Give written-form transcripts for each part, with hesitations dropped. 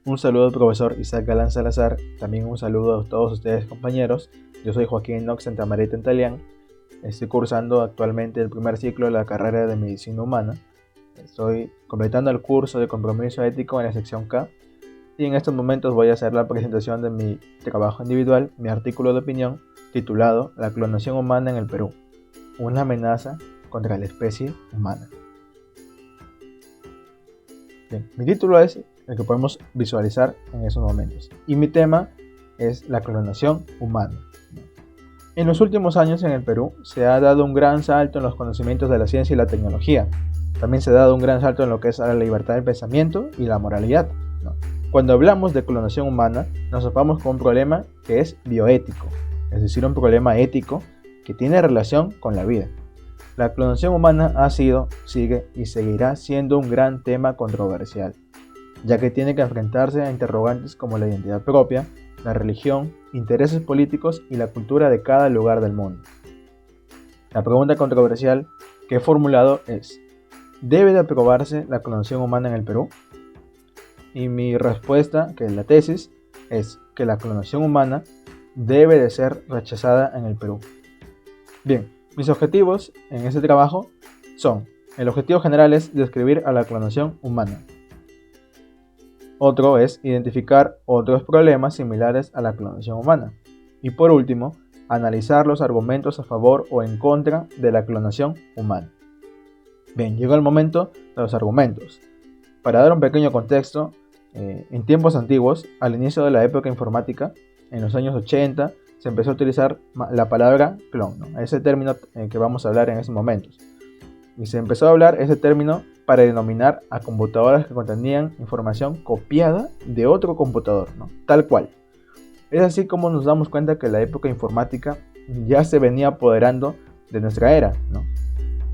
Un saludo al profesor Isaac Galán Salazar, también un saludo a todos ustedes compañeros. Yo soy Joaquín Nox Santamaría Tentalián. Estoy cursando actualmente el primer ciclo de la carrera de Medicina Humana. Estoy completando el curso de Compromiso Ético en la sección K y en estos momentos voy a hacer la presentación de mi trabajo individual, mi artículo de opinión titulado La clonación humana en el Perú, una amenaza contra la especie humana. Bien, mi título es el que podemos visualizar en esos momentos y mi tema es la clonación humana. En los últimos años en el Perú se ha dado un gran salto en los conocimientos de la ciencia y la tecnología. También se ha dado un gran salto en lo que es la libertad del pensamiento y la moralidad, ¿no? Cuando hablamos de clonación humana, nos topamos con un problema que es bioético, es decir, un problema ético que tiene relación con la vida. La clonación humana ha sido, sigue y seguirá siendo un gran tema controversial, ya que tiene que enfrentarse a interrogantes como la identidad propia, la religión, intereses políticos y la cultura de cada lugar del mundo. La pregunta controversial que he formulado es: ¿debe de aprobarse la clonación humana en el Perú? Y mi respuesta, que es la tesis, es que la clonación humana debe de ser rechazada en el Perú. Bien, mis objetivos en este trabajo son: el objetivo general es describir a la clonación humana. Otro es identificar otros problemas similares a la clonación humana. Y por último, analizar los argumentos a favor o en contra de la clonación humana. Bien, llegó el momento de los argumentos. Para dar un pequeño contexto, en tiempos antiguos, al inicio de la época informática, en los años 80, se empezó a utilizar la palabra clon, ¿no? Ese término que vamos a hablar en estos momentos. Y se empezó a hablar ese término para denominar a computadoras que contenían información copiada de otro computador, ¿no? Tal cual. Es así como nos damos cuenta que la época informática ya se venía apoderando de nuestra era, ¿no?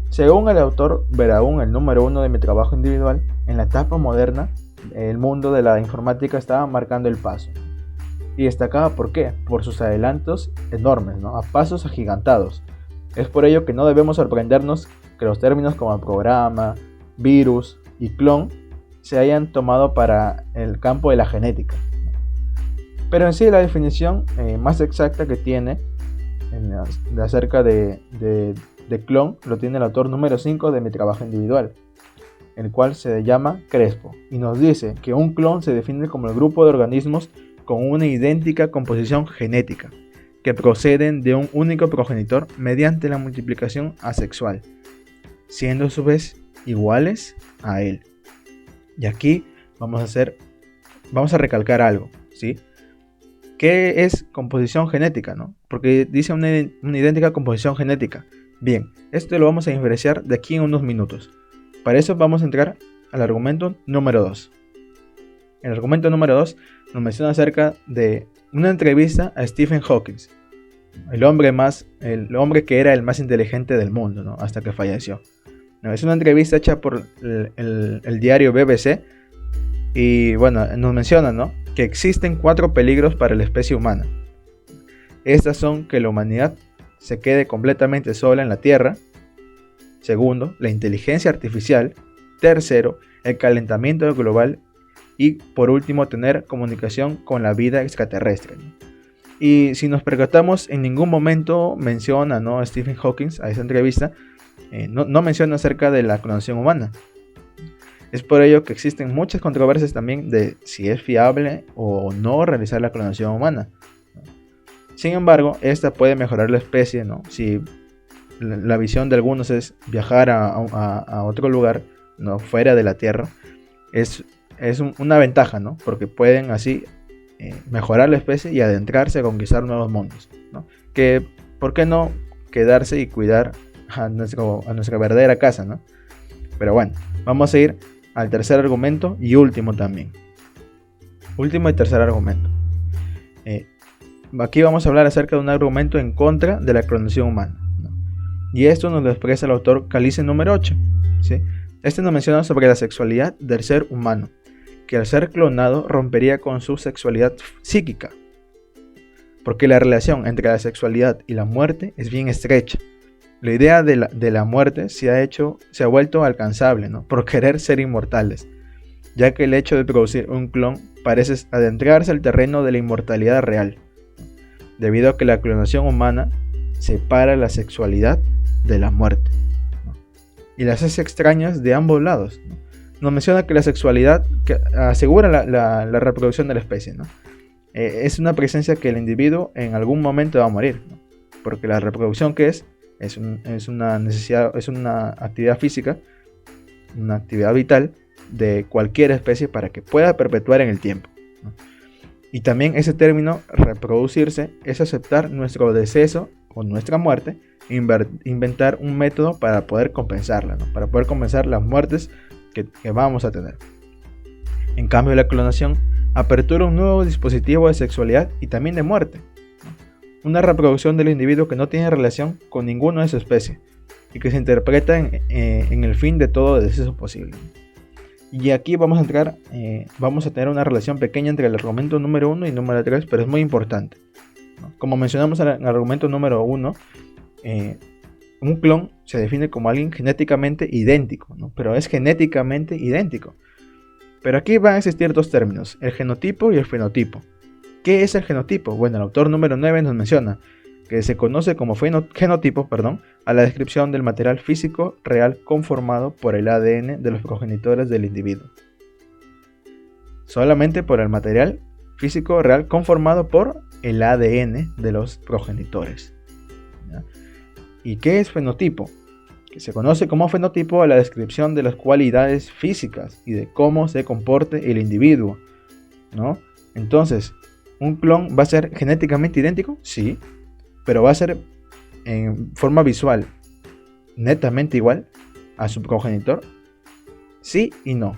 Según el autor Beraún, el número 1 de mi trabajo individual, en la etapa moderna, el mundo de la informática estaba marcando el paso. Y destacaba ¿por qué? Por sus adelantos enormes, ¿no? A pasos agigantados. Es por ello que no debemos sorprendernos que los términos como programa, virus y clon se hayan tomado para el campo de la genética. Pero en sí la definición más exacta que tiene acerca de clon lo tiene el autor número 5 de mi trabajo individual, el cual se llama Crespo, y nos dice que un clon se define como el grupo de organismos con una idéntica composición genética, que proceden de un único progenitor mediante la multiplicación asexual, siendo a su vez iguales a él. Y aquí vamos a recalcar algo, ¿sí? ¿Qué es composición genética, no? Porque dice una idéntica composición genética. Bien, esto lo vamos a diferenciar de aquí en unos minutos. Para eso vamos a entrar al argumento número 2. El argumento número 2 nos menciona acerca de una entrevista a Stephen Hawking, el hombre que era el más inteligente del mundo, ¿no? Hasta que falleció. No, es una entrevista hecha por el diario BBC y bueno, nos menciona, ¿no?, que existen 4 peligros para la especie humana. Estas son que la humanidad se quede completamente sola en la Tierra. Segundo, la inteligencia artificial. Tercero, el calentamiento global. Y por último, tener comunicación con la vida extraterrestre. Y si nos percatamos, en ningún momento menciona, ¿no?, a Stephen Hawking a esa entrevista. No menciona acerca de la clonación humana. Es por ello que existen muchas controversias también de si es fiable o no realizar la clonación humana. Sin embargo, esta puede mejorar la especie, ¿no? Si la visión de algunos es viajar a otro lugar, ¿no?, fuera de la Tierra, es una ventaja, ¿no?, porque pueden así mejorar la especie y adentrarse a conquistar nuevos mundos, ¿no? Que, ¿por qué no quedarse y cuidar a nuestra verdadera casa, ¿no? Pero bueno, vamos a ir al tercer argumento y último también. Último y tercer argumento. Aquí vamos a hablar acerca de un argumento en contra de la clonación humana, ¿no? Y esto nos lo expresa el autor Calice número 8, ¿sí? Este nos menciona sobre la sexualidad del ser humano, que al ser clonado rompería con su sexualidad psíquica, porque la relación entre la sexualidad y la muerte es bien estrecha. La idea de la muerte se ha vuelto alcanzable, ¿no?, por querer ser inmortales. ya que el hecho de producir un clon parece adentrarse al terreno de la inmortalidad real, debido a que la clonación humana separa la sexualidad de la muerte, ¿no? Y las hace extrañas de ambos lados, ¿no? Nos menciona que la sexualidad asegura la reproducción de la especie, ¿no? Es una presencia que el individuo en algún momento va a morir, ¿no? Porque la reproducción es una necesidad, es una actividad física, una actividad vital de cualquier especie para que pueda perpetuar en el tiempo, ¿no? Y también ese término reproducirse es aceptar nuestro deceso o nuestra muerte, inventar un método para poder compensarla, ¿no? Para poder compensar las muertes que vamos a tener. En cambio, la clonación apertura un nuevo dispositivo de sexualidad y también de muerte, ¿no? Una reproducción del individuo que no tiene relación con ninguna de su especie y que se interpreta en el fin de todo deceso posible. Y aquí vamos a entrar, vamos a tener una relación pequeña entre el argumento número 1 y número 3, pero es muy importante, ¿no? Como mencionamos en el argumento número 1, un clon se define como alguien genéticamente idéntico, ¿no? Pero es genéticamente idéntico. Pero aquí van a existir dos términos, el genotipo y el fenotipo. ¿Qué es el genotipo? Bueno, el autor número 9 nos menciona que se conoce como genotipo, a la descripción del material físico real conformado por el ADN de los progenitores del individuo. Solamente por el material físico real conformado por el ADN de los progenitores, ¿ya? ¿Y qué es fenotipo? Que se conoce como fenotipo a la descripción de las cualidades físicas y de cómo se comporte el individuo, ¿no? Entonces, ¿un clon va a ser genéticamente idéntico? Sí, pero va a ser en forma visual netamente igual a su progenitor. Sí y no,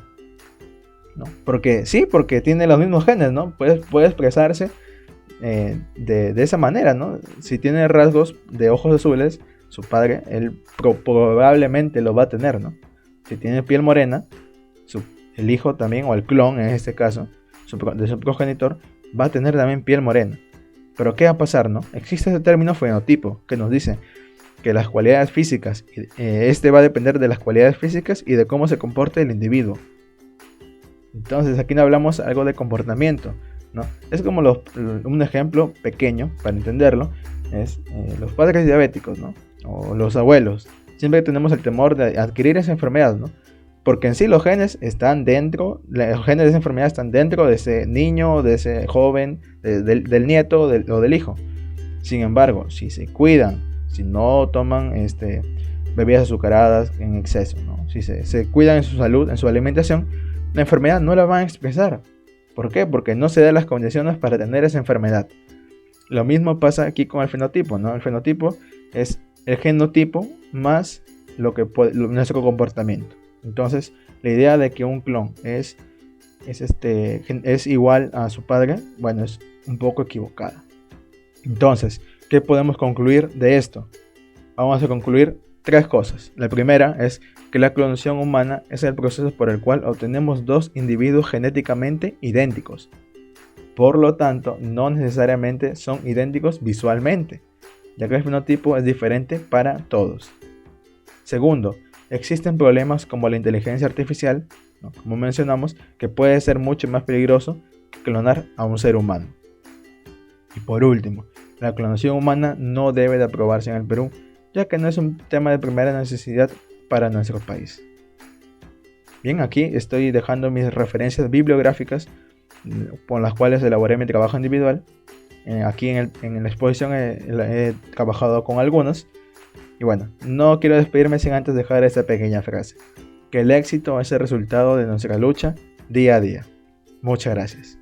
¿no? Porque sí, porque tiene los mismos genes, ¿no? Puede expresarse de esa manera, ¿no? Si tiene rasgos de ojos azules, su padre, él probablemente lo va a tener, ¿no? Si tiene piel morena, el hijo también, o el clon en este caso, de su progenitor, va a tener también piel morena. Pero ¿qué va a pasar, no? Existe ese término fenotipo que nos dice que las cualidades físicas, va a depender de las cualidades físicas y de cómo se comporte el individuo. Entonces aquí no hablamos algo de comportamiento, ¿no? Es como un ejemplo pequeño para entenderlo, es los padres diabéticos, ¿no? O los abuelos. Siempre tenemos el temor de adquirir esa enfermedad, ¿no? Porque en sí los genes de esa enfermedad están dentro de ese niño, de ese joven, del nieto o del hijo. Sin embargo, si se cuidan, si no toman bebidas azucaradas en exceso, ¿no? Si se cuidan en su salud, en su alimentación, la enfermedad no la van a expresar. ¿Por qué? Porque no se dan las condiciones para tener esa enfermedad. Lo mismo pasa aquí con el fenotipo, ¿no? El fenotipo es el genotipo más nuestro comportamiento. Entonces, la idea de que un clon es igual a su padre, bueno, es un poco equivocada. Entonces, ¿qué podemos concluir de esto? Vamos a concluir 3 cosas. La primera es que la clonación humana es el proceso por el cual obtenemos 2 individuos genéticamente idénticos. Por lo tanto, no necesariamente son idénticos visualmente, ya que el fenotipo es diferente para todos. Segundo, existen problemas como la inteligencia artificial, ¿no? Como mencionamos, que puede ser mucho más peligroso que clonar a un ser humano. Y por último, la clonación humana no debe de aprobarse en el Perú, ya que no es un tema de primera necesidad para nuestro país. Bien, aquí estoy dejando mis referencias bibliográficas con las cuales elaboré mi trabajo individual. Aquí en la exposición he trabajado con algunos. Y bueno, no quiero despedirme sin antes dejar esta pequeña frase: que el éxito es el resultado de nuestra lucha día a día. Muchas gracias.